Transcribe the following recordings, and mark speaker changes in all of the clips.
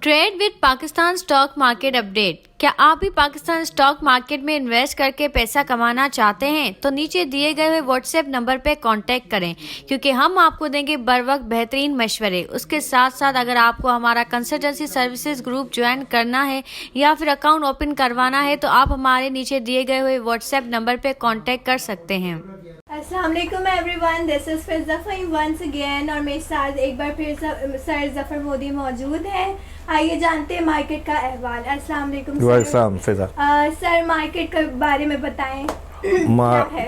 Speaker 1: Trade with Pakistan stock market update. क्या आप भी पाकिस्तान स्टॉक मार्केट में इन्वेस्ट करके पैसा कमाना चाहते हैं तो नीचे दिए गए हुए व्हाट्सएप नंबर पर कांटेक्ट करें, क्योंकि हम आपको देंगे बर वक्त बेहतरीन मशवरे। उसके साथ साथ अगर आपको हमारा कंसल्टेंसी सर्विसेज ग्रुप ज्वाइन करना है या फिर अकाउंट ओपन करवाना है तो आप हमारे नीचे दिए गए हुए व्हाट्सएप नंबर पर कांटेक्ट कर सकते हैं।
Speaker 2: अस्सलाम वालेकुम everyone, this is Fiza Faheem once again और मेरे साथ एक बार फिर सर जफ़र मोदी मौजूद हैं। आइए जानते हैं मार्केट का अहवाल। अस्सलाम वालेकुम
Speaker 3: फिज़ा।
Speaker 2: सर मार्केट के बारे में बताएं।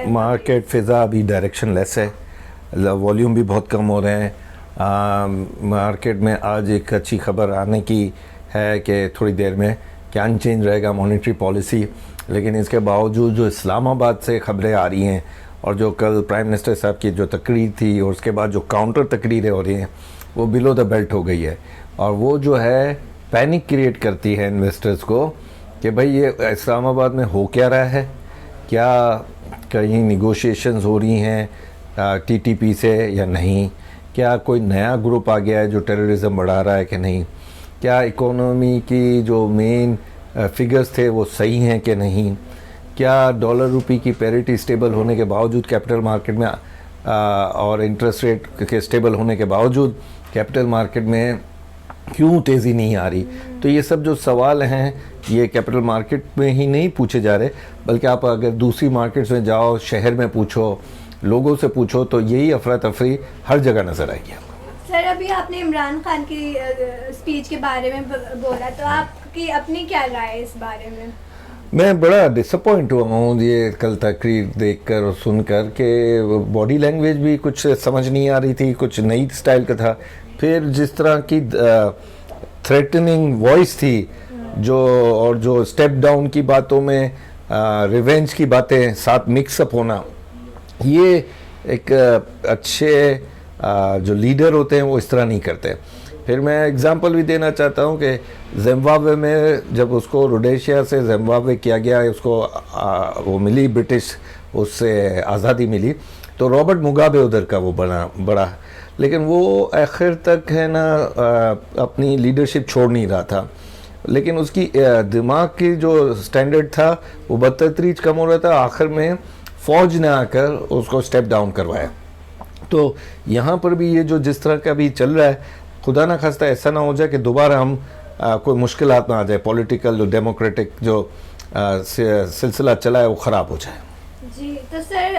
Speaker 3: मार्केट फिज़ा अभी डायरेक्शन लेस है, वॉल्यूम भी बहुत कम हो रहे हैं। मार्केट में आज एक अच्छी खबर आने की है कि थोड़ी देर में क्या अनचेंज रहेगा मॉनेटरी पॉलिसी, लेकिन इसके बावजूद जो इस्लामाबाद से खबरें आ रही हैं और जो कल प्राइम मिनिस्टर साहब की जो तकरीर थी और उसके बाद जो काउंटर तकरीरें हो रही हैं वो बिलो द बेल्ट हो गई है, और वो जो है पैनिक क्रिएट करती है इन्वेस्टर्स को कि भाई ये इस्लामाबाद में हो क्या रहा है, क्या कहीं निगोशिएशंस हो रही हैं टीटीपी से या नहीं, क्या कोई नया ग्रुप आ गया है जो टेररिज्म बढ़ा रहा है कि नहीं, क्या इकोनॉमी की जो मेन फिगर्स थे वो सही हैं कि नहीं, क्या डॉलर रुपी की पैरिटी स्टेबल होने के बावजूद कैपिटल मार्केट में और इंटरेस्ट रेट के स्टेबल होने के बावजूद कैपिटल मार्केट में क्यों तेज़ी नहीं आ रही। तो ये सब जो सवाल हैं ये कैपिटल मार्केट में ही नहीं पूछे जा रहे, बल्कि आप अगर दूसरी मार्केट्स में जाओ, शहर में पूछो, लोगों से पूछो, तो यही अफरा तफरी हर जगह नज़र आएगी आपको।
Speaker 2: सर अभी आपने इमरान खान की स्पीच के बारे में बोला, तो आपकी अपनी क्या राय है इस बारे में?
Speaker 3: मैं बड़ा डिसअपॉइंट हुआ हूँ ये कल तकरीर देखकर और सुनकर कि बॉडी लैंग्वेज भी कुछ समझ नहीं आ रही थी, कुछ नई स्टाइल का था। फिर जिस तरह की थ्रेटनिंग वॉइस थी जो, और जो स्टेप डाउन की बातों में रिवेंज की बातें साथ मिक्सअप होना, ये एक अच्छे जो लीडर होते हैं वो इस तरह नहीं करते। फिर मैं एग्जांपल भी देना चाहता हूँ कि जिम्बाब्वे में जब उसको रोडेशिया से जिम्बाब्वे किया गया, उसको वो मिली ब्रिटिश, उससे आज़ादी मिली, तो रॉबर्ट मुगाबे उधर का वो बड़ा, लेकिन वो आखिर तक है ना अपनी लीडरशिप छोड़ नहीं रहा था, लेकिन उसकी दिमाग की जो स्टैंडर्ड था वो बदतदरीज कम हो रहा था। आखिर में फ़ौज ने आकर उसको स्टेप डाउन करवाया। तो यहाँ पर भी ये जो जिस तरह का भी चल रहा है, खुदा ना खास्ता ऐसा ना हो जाए कि दोबारा हम कोई मुश्किलात में आ जाए, पॉलिटिकल जो डेमोक्रेटिक जो सिलसिला चला है वो ख़राब हो जाए।
Speaker 2: जी, तो sir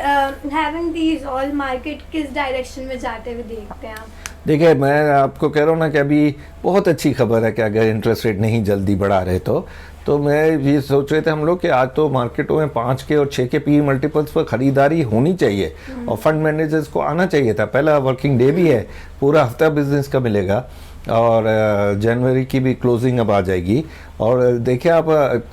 Speaker 2: having these all market किस डायरेक्शन में जाते हुए देखते हैं आप? देखिए,
Speaker 3: मैं आपको कह रहा हूँ ना कि अभी बहुत अच्छी खबर है कि अगर इंटरेस्ट रेट नहीं जल्दी बढ़ा रहे तो मैं ये सोच रहे थे हम लोग कि आज तो मार्केटों में 5 के और 6 के पी मल्टीपल्स पर ख़रीदारी होनी चाहिए और फंड मैनेजर्स को आना चाहिए था। पहला वर्किंग डे भी है, पूरा हफ्ता बिजनेस का मिलेगा, और जनवरी की भी क्लोजिंग अब आ जाएगी। और देखिए आप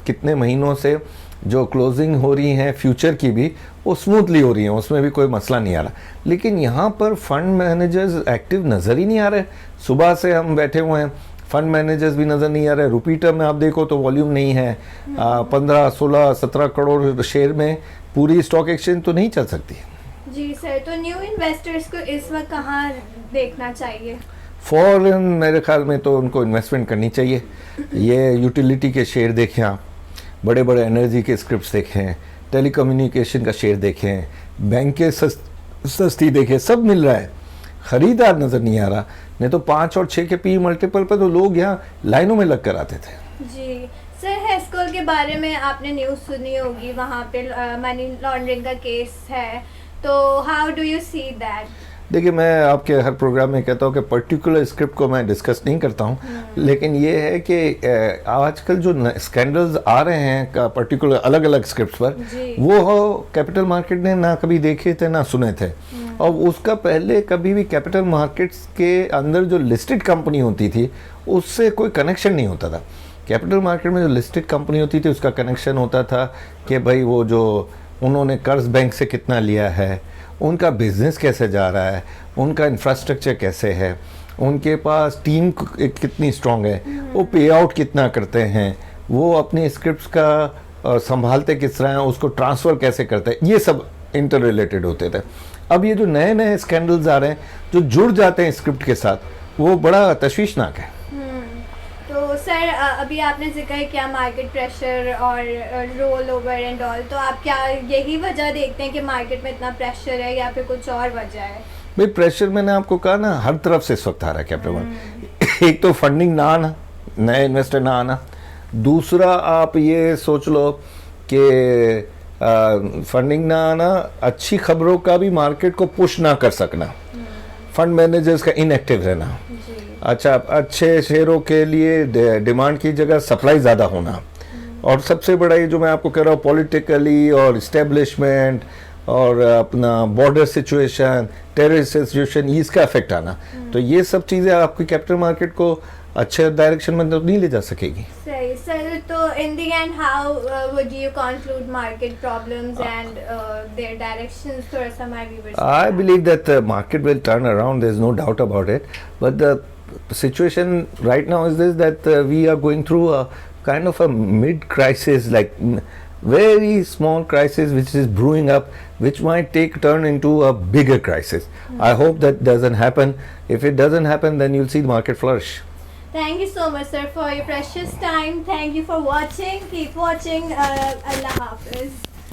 Speaker 3: कितने महीनों से जो क्लोजिंग हो रही हैं फ्यूचर की भी, वो स्मूथली हो रही हैं, उसमें भी कोई मसला नहीं आ रहा। लेकिन यहाँ पर फंड मैनेजर्स एक्टिव नज़र ही नहीं आ रहे। सुबह से हम बैठे हुए हैं, फंड मैनेजर्स भी नज़र नहीं आ रहे। रुपी टर्म में आप देखो तो वॉल्यूम नहीं है। 15, 16, 17 करोड़ शेयर में पूरी स्टॉक एक्सचेंज तो नहीं चल सकती।
Speaker 2: जी सर, तो न्यू इन्वेस्टर्स को इस वक्त कहाँ देखना चाहिए?
Speaker 3: फॉरेन मेरे ख्याल में तो उनको इन्वेस्टमेंट करनी चाहिए। ये यूटिलिटी के शेयर देखें आप, बड़े बड़े एनर्जी के स्क्रिप्ट्स देखें, टेलीकम्युनिकेशन का शेयर देखें, बैंकें सस्ती देखें, सब मिल रहा है, ख़रीदार नज़र नहीं आ रहा। नहीं तो 5 और 6 के पी मल्टीपल पर तो लोग यहाँ लाइनों में लग कर आते थे।
Speaker 2: जी सर, हेस्कोल के बारे में आपने न्यूज़ सुनी होगी, वहाँ पे मनी लॉन्ड्रिंग का केस है, तो how do you see that?
Speaker 3: देखिए, मैं आपके हर प्रोग्राम में कहता हूँ कि पर्टिकुलर स्क्रिप्ट को मैं डिस्कस नहीं करता हूँ, लेकिन ये है कि आजकल जो स्कैंडल्स आ रहे हैं पर्टिकुलर अलग अलग स्क्रिप्ट्स पर, वो कैपिटल मार्केट ने ना कभी देखे थे ना सुने थे। और उसका पहले कभी भी कैपिटल मार्केट्स के अंदर जो लिस्टेड कंपनी होती थी उससे कोई कनेक्शन नहीं होता था। कैपिटल मार्केट में जो लिस्टेड कंपनी होती थी उसका कनेक्शन होता था कि भाई वो जो उन्होंने कर्ज बैंक से कितना लिया है, उनका बिजनेस कैसे जा रहा है, उनका इंफ्रास्ट्रक्चर कैसे है, उनके पास टीम कितनी स्ट्रांग है, वो पे आउट कितना करते हैं, वो अपने स्क्रिप्ट्स का संभालते किस तरह हैं, उसको ट्रांसफ़र कैसे करते हैं, ये सब इंटर रिलेटेड होते थे। अब ये जो नए नए स्कैंडल्स आ रहे हैं जो जुड़ जाते हैं स्क्रिप्ट के साथ, वो बड़ा तशवीशनाक है।
Speaker 2: तो सर अभी आपने जिक्र किया मार्केट प्रेशर और रोल ओवर एंड ऑल, तो आप क्या यही वजह देखते हैं कि मार्केट में इतना प्रेशर है या फिर कुछ और वजह है?
Speaker 3: भाई प्रेशर मैंने आपको कहा ना, हर तरफ से इस वक्त आ रहा है कैपिटल मार्केट। एक तो फंडिंग ना आना, नए इन्वेस्टर ना आना, दूसरा आप ये सोच लो कि फंडिंग ना आना, अच्छी खबरों का भी मार्केट को पुश ना कर सकना, फंड मैनेजर्स का इनएक्टिव रहना, अच्छा अच्छे शेयरों के लिए डिमांड की जगह सप्लाई ज़्यादा होना, और सबसे बड़ा ये जो मैं आपको कह रहा हूँ पॉलिटिकली और इस्टेब्लिशमेंट और अपना बॉर्डर सिचुएशन, टेररिस्ट सिचुएशन, इसका इफेक्ट आना, तो ये सब चीज़ें आपकी कैपिटल मार्केट को अच्छे डायरेक्शन में तो नहीं ले जा सकेगी।
Speaker 2: सही सर, तो in the end how would you conclude market problems and their directions? थोड़ा सा हमारे viewers
Speaker 3: I believe that the market will turn around. There's no doubt about it. But the situation right now is this, that we are going through a kind of a mid-crisis, like very small crisis which is brewing up, which might turn into a bigger crisis. I hope that doesn't happen. If it doesn't happen, then you'll see the market flourish.
Speaker 2: Thank you so much, sir, for your precious time. Thank you for watching. Keep watching. Allah Hafiz.